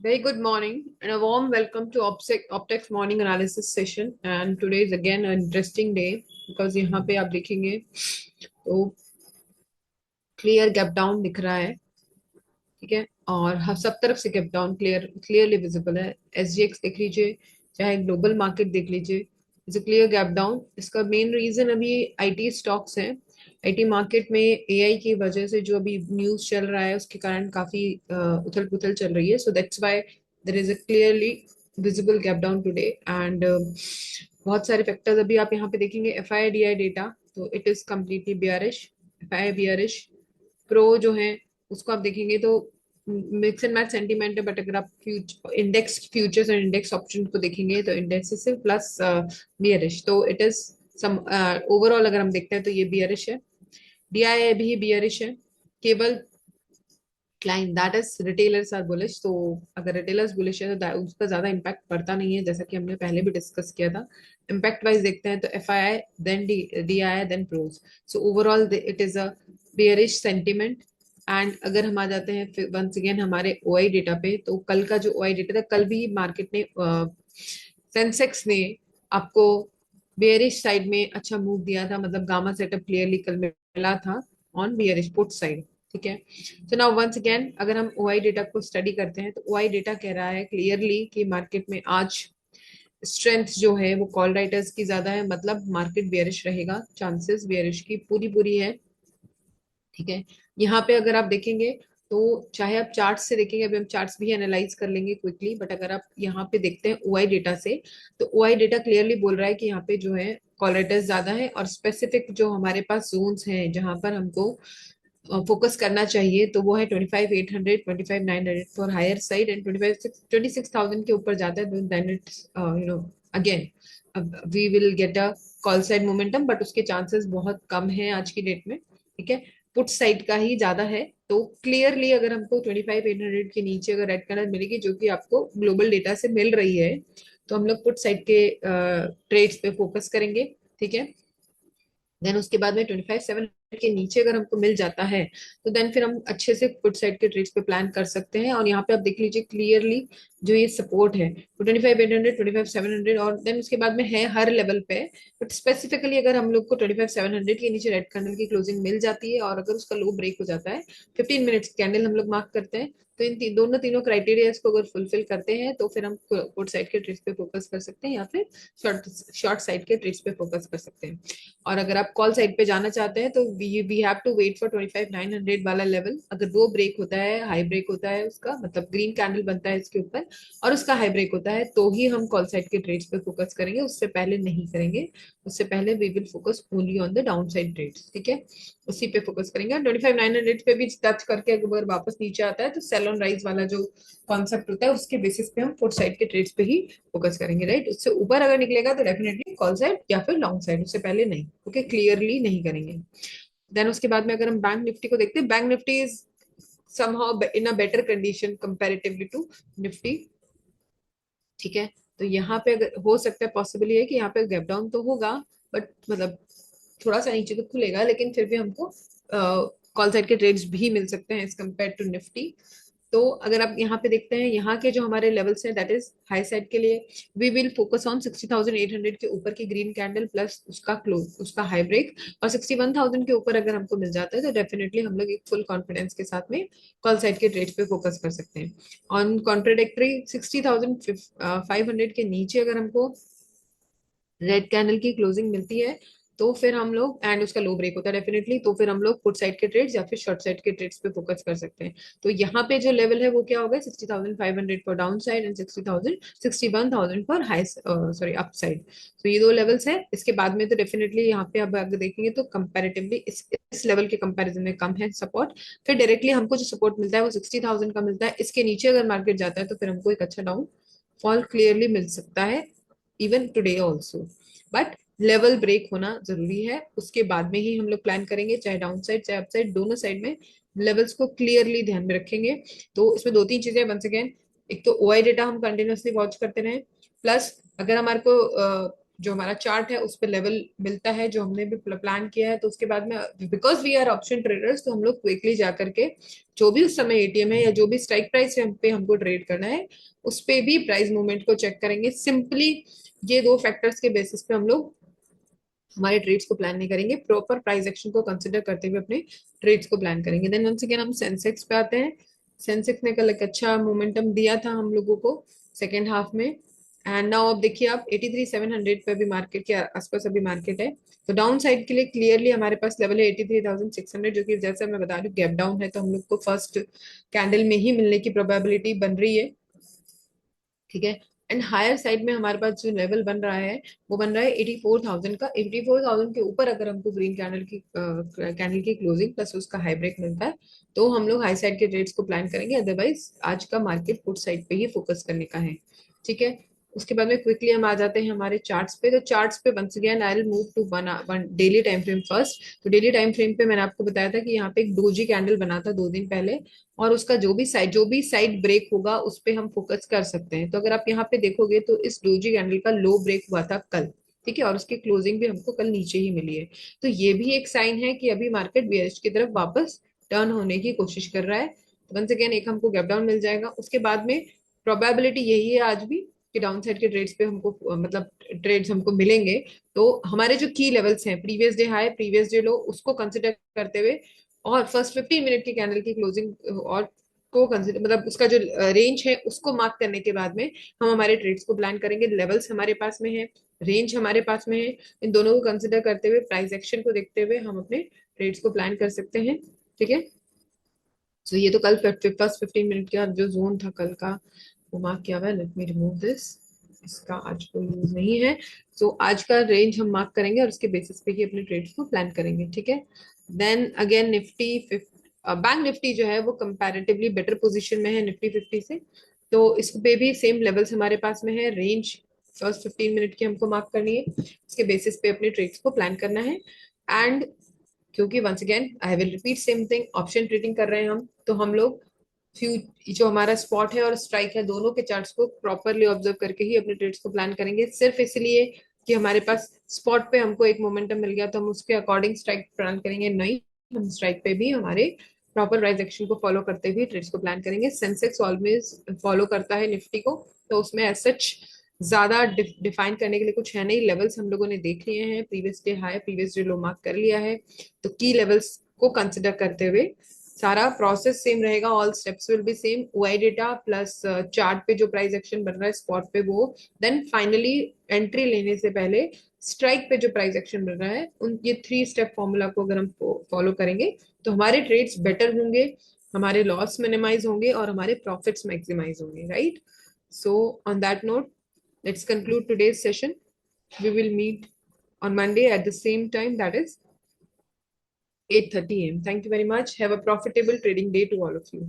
Very good morning and a warm welcome to Optex morning analysis session. And today is again an interesting day because यहाँ पे आप देखेंगे तो clear gap down दिख रहा है। ठीक है, और हम सब तरफ से गैप डाउन क्लियरली विजिबल है। एसजीएक्स देख लीजिए, चाहे ग्लोबल मार्केट देख लीजिए, it's a clear gap down. इसका मेन रीजन अभी आईटी स्टॉक्स हैं। आईटी मार्केट में एआई की वजह से जो अभी न्यूज चल रहा है उसके कारण काफी उथल पुथल चल रही है। So that's why there is a clearly visible gap down today. And बहुत सारे फैक्टर्स अभी आप यहाँ पे देखेंगे। एफआईडीआई डेटा, तो it is completely bearish. FI bearish, pro जो है उसको आप देखेंगे तो मिक्स एंड मैच सेंटीमेंट है। बट अगर आप इंडेक्स फ्यूचर्स और इंडेक्स ऑप्शन को देखेंगे तो इंडेक्स से प्लस बियरिश, तो इट इज सम ओवरऑल अगर हम देखते हैं तो ये बियरिश है। डीआई भी बियरिश है। केवल client that is retailers are bullish. तो अगर रिटेलर्स बुलिश है तो उसका ज्यादा इम्पैक्ट पड़ता नहीं है, जैसा कि हमने पहले भी डिस्कस किया था। इम्पैक्ट वाइज देखते हैं तो F I I then D I I then pros. So overall it is a bearish sentiment. And अगर हम आ जाते हैं वंस अगेन हमारे ओआई डेटा पे, तो कल का जो ओआई डेटा था, कल भी मार्केट ने सेंसेक्स ने आपको बेयरिश साइड में अच्छा मूव दिया था। मतलब गामा सेटअप क्लियरली कल मिला था ऑन बेयरिश पुट साइड। ठीक है, तो नाउ वंस अगेन अगर हम ओआई डेटा को स्टडी करते हैं तो ओआई डेटा कह रहा है क्लियरली कि मार्केट में आज स्ट्रेंथ जो है वो कॉल राइटर्स की ज्यादा है। मतलब मार्केट बेयरिश रहेगा, चांसेस बेयरिश की पूरी पूरी है। ठीक है, यहाँ पे अगर आप देखेंगे तो चाहे आप चार्ट्स से देखेंगे, अभी हम चार्ट्स भी एनालाइज कर लेंगे क्विकली, बट अगर आप यहाँ पे देखते हैं ओआई डेटा से, तो ओआई डेटा क्लियरली बोल रहा है कि यहाँ पे जो है कॉल राइटर्स ज्यादा है। और स्पेसिफिक जो हमारे पास जोन्स हैं जहां पर हमको फोकस करना चाहिए, तो वो है 25,800, 25,900 फॉर हायर साइड, एंड 26,000 के ऊपर जाता है then it's again we will get a call side momentum. But उसके चांसेस बहुत कम है आज की डेट में। ठीक है, पुट साइड का ही ज्यादा है। तो क्लियरली अगर हमको 25,800 के नीचे अगर रेड कलर मिलेगी, जो कि आपको ग्लोबल डेटा से मिल रही है, तो हम लोग पुट साइड के ट्रेड्स पे फोकस करेंगे। ठीक है, देन उसके बाद में 25,700 के नीचे अगर हमको मिल जाता है, तो देन फिर हम अच्छे से पुट साइड के ट्रेड्स पे प्लान कर सकते हैं। और यहाँ पे आप देख लीजिए क्लियरली जो ये सपोर्ट है 25,800, 25,700, और देन उसके बाद में है हर लेवल पे। बट स्पेसिफिकली अगर हम लोग को 25,700 के नीचे रेड कैंडल की क्लोजिंग मिल जाती है और अगर उसका लो ब्रेक हो जाता है, 15 मिनट्स कैंडल हम लोग मार्क करते हैं, तो इन दोनों तीनों क्राइटेरिया को अगर फुलफिल करते हैं तो फिर हम पुट साइड के ट्रेड्स पे फोकस कर सकते हैं, या फिर शॉर्ट साइड के ट्रेड्स पे फोकस कर सकते हैं। और अगर आप कॉल साइड पे जाना चाहते हैं तो we have to wait for 25,900 वाला लेवल। अगर वो ब्रेक होता है, हाई ब्रेक होता है उसका, मतलब ग्रीन कैंडल बनता है इसके ऊपर और उसका हाई ब्रेक होता है, तो ही हम कॉल साइड के ट्रेड्स पे फोकस करेंगे, उससे पहले नहीं करेंगे। उससे पहले we will focus only on the down side trades. ठीक है, उसी पे फोकस करेंगे। और 25,900 पे भी टच करके अगर वापस नीचे आता है तो सेल ऑन राइज वाला जो कॉन्सेप्ट होता है उसके बेसिस पे हम फुट साइड के ट्रेड्स पे ही फोकस करेंगे। राइट, उससे ऊपर अगर निकलेगा तो डेफिनेटली कॉल साइड या फिर लॉन्ग साइड, उससे पहले नहीं। ओके, क्लियरली नहीं करेंगे। देन उसके बाद में अगर हम बैंक निफ्टी को देखते हैं, bank Nifty is somehow in a better condition comparatively to Nifty. ठीक है, तो यहाँ पे अगर हो सकता है पॉसिबल है कि यहाँ पे गैप डाउन तो होगा, बट मतलब थोड़ा सा नीचे तो खुलेगा, लेकिन फिर भी हमको कॉल साइड के ट्रेड्स भी मिल सकते हैं एज कम्पेयर टू निफ्टी। तो अगर आप यहाँ पे देखते हैं, यहाँ के जो हमारे लेवल्स हैं दैट इज हाई साइड के लिए वी विल फोकस ऑन 60,800 के ऊपर की ग्रीन कैंडल प्लस उसका क्लोज, उसका हाई ब्रेक। और 61,000 के ऊपर अगर हमको मिल जाता है तो डेफिनेटली हम लोग एक फुल कॉन्फिडेंस के साथ में कॉल साइड के ट्रेड पे फोकस कर सकते हैं। ऑन कॉन्ट्रोडिक्टरी 60,500 के नीचे अगर हमको रेड कैंडल की क्लोजिंग मिलती है, तो फिर हम लोग, एंड उसका लो ब्रेक होता है डेफिनेटली, तो फिर हम लोग पुट साइड के ट्रेड्स या फिर शॉर्ट साइड के ट्रेड्स पे फोकस कर सकते हैं। तो यहाँ पे जो लेवल है वो क्या होगा, 60,500 for down side and 61,000 for high, sorry up side. तो ये दो लेवल्स है। इसके बाद में तो डेफिनेटली यहाँ पे अब अगर देखेंगे तो कंपेरेटिवली इस लेवल के कंपैरिजन में कम है सपोर्ट। फिर डायरेक्टली हमको जो सपोर्ट मिलता है वो 60,000 का मिलता है। इसके नीचे अगर मार्केट जाता है तो फिर हमको एक अच्छा डाउन फॉल क्लियरली मिल सकता है, even today also. But level break होना जरूरी है, उसके बाद में ही हम लोग प्लान करेंगे, चाहे डाउन साइड चाहे अप साइड, दोनों साइड में लेवल्स को क्लियरली ध्यान में रखेंगे। तो इसमें दो तीन चीजें वंस अगेन, एक तो ओआई डेटा हम कंटिन्यूअसली वॉच करते रहे, प्लस अगर हमारे को जो हमारा चार्ट है उस पर लेवल मिलता है जो हमने भी प्लान किया है, तो उसके बाद में because we are option traders तो हम लोग क्विकली जा करके जो भी उस समय एटीएम है या जो भी स्ट्राइक प्राइस पे हमको ट्रेड करना है उस पे भी प्राइस मूवमेंट को चेक करेंगे। सिंपली ये दो फैक्टर्स के बेसिस पे हम लोग हमारे ट्रेड्स को प्लान नहीं करेंगे, प्रॉपर प्राइस एक्शन को कंसिडर करते हुए अपने ट्रेड्स को प्लान करेंगे। देन वंस अगेन हम सेंसेक्स पे आते हैं। सेंसेक्स ने कल एक अच्छा मोमेंटम दिया था हम लोगों को सेकेंड हाफ में, एंड नाउ अब देखिए आप 83,700 पे भी मार्केट के आसपास अभी मार्केट है। तो डाउन साइड के लिए क्लियरली हमारे पास लेवल है 83,600, जो कि जैसे मैं बता रही हूँ गैप डाउन है, तो हम लोग को फर्स्ट कैंडल में ही मिलने की प्रोबेबिलिटी बन रही है। ठीक है। एंड हायर साइड में हमारे पास जो लेवल बन रहा है वो बन रहा है 84,000 का। 84,000 के ऊपर अगर हमको ग्रीन कैंडल की क्लोजिंग प्लस उसका हाई ब्रेक मिलता है तो हम लोग हाई साइड के ट्रेड्स को प्लान करेंगे, अदरवाइज आज का मार्केट पुट साइड पे ही फोकस करने का है। ठीक है। उसके बाद में क्विकली हम आ जाते हैं हमारे चार्ट्स पे। तो चार्ट्स पे once again I will move to one daily time frame first. तो डेली टाइम फ्रेम पे मैंने आपको बताया था कि यहाँ पे एक डोजी कैंडल बना था 2 दिन पहले, और उसका जो भी साइड ब्रेक होगा उस पे हम फोकस कर सकते हैं। तो अगर आप यहाँ पे देखोगे तो इस डोजी कैंडल का लो ब्रेक हुआ था कल। ठीक है। और उसकी क्लोजिंग भी हमको कल नीचे ही मिली है। तो ये भी एक साइन है कि अभी मार्केट बेयरिश की तरफ वापस टर्न होने की कोशिश कर रहा है। वंस अगेन एक हमको गैप डाउन मिल जाएगा। उसके बाद में प्रोबेबिलिटी यही है आज भी कि डाउन साइड के ट्रेड्स पे हमको मतलब ट्रेड्स हमको मिलेंगे। तो हमारे जो की लेवल्स हैं previous day high previous day लो उसको कंसिडर करते हुए और फर्स्ट 15 मिनट की कैंडल की क्लोजिंग और को कंसिडर मतलब उसका जो रेंज है उसको मार्क करने के बाद में हम हमारे ट्रेड्स को प्लान करेंगे। लेवल्स हमारे पास में है, रेंज हमारे पास में है, इन दोनों को कंसिडर करते हुए प्राइस एक्शन को देखते हुए हम अपने ट्रेड्स को प्लान कर सकते हैं। ठीक है। सो ये तो कल फर्स्ट 15 मिनट का जो जोन था कल का वो मार्क किया हुआ है। लेट मी रिमूव दिस, इसका आज कोई यूज नहीं है। सो आज का रेंज हम मार्क करेंगे और उसके बेसिस पे ही अपने ट्रेड्स को प्लान करेंगे। ठीक है। Then again Nifty bank Nifty जो है वो कंपैरेटिवली बेटर पोजीशन में है निफ्टी 50 से। तो इस पे भी सेम लेवल्स हमारे पास में है। रेंज फर्स्ट 15 मिनट की हमको मार्क करनी है, उसके बेसिस पे अपने ट्रेड्स को प्लान करना है। एंड क्योंकि once again I will repeat same thing, option trading कर रहे हैं हम, तो हम लोग फ्यू जो हमारा स्पॉट है और स्ट्राइक है दोनों के चार्ट्स को प्रॉपरली ऑब्जर्व करके ही अपने ट्रेड्स को प्लान करेंगे। सिर्फ इसलिए कि हमारे पास स्पॉट पे हमको एक मोमेंटम मिल गया तो हम उसके अकॉर्डिंग स्ट्राइक प्लान करेंगे, नहीं। हम स्ट्राइक पे भी हमारे प्रॉपर प्राइस एक्शन को फॉलो करते हुए ट्रेड्स को प्लान करेंगे। सेंसेक्स ऑलवेज फॉलो करता है निफ्टी को, तो उसमें एज सच ज्यादा डिफाइन करने के लिए कुछ है नहीं। लेवल्स हम लोगों ने देख लिए हैं, previous day high previous day लो मार्क कर लिया है। तो की लेवल्स को कंसिडर करते हुए सारा प्रोसेस सेम रहेगा, all steps will be same. OI data plus chart पे जो प्राइस एक्शन बन रहा है स्पॉट पे वो, देन फाइनली एंट्री लेने से पहले स्ट्राइक पे जो प्राइस एक्शन बन रहा है, उन ये 3 स्टेप फॉर्मूला को अगर हम फॉलो करेंगे तो हमारे ट्रेड्स बेटर होंगे, हमारे लॉस मिनिमाइज होंगे और हमारे प्रॉफिट्स मैक्सिमाइज होंगे, right. So on that note let's conclude today's session. We will meet on Monday at the same time, that is 8:30 a.m. Thank you very much. Have a profitable trading day to all of you.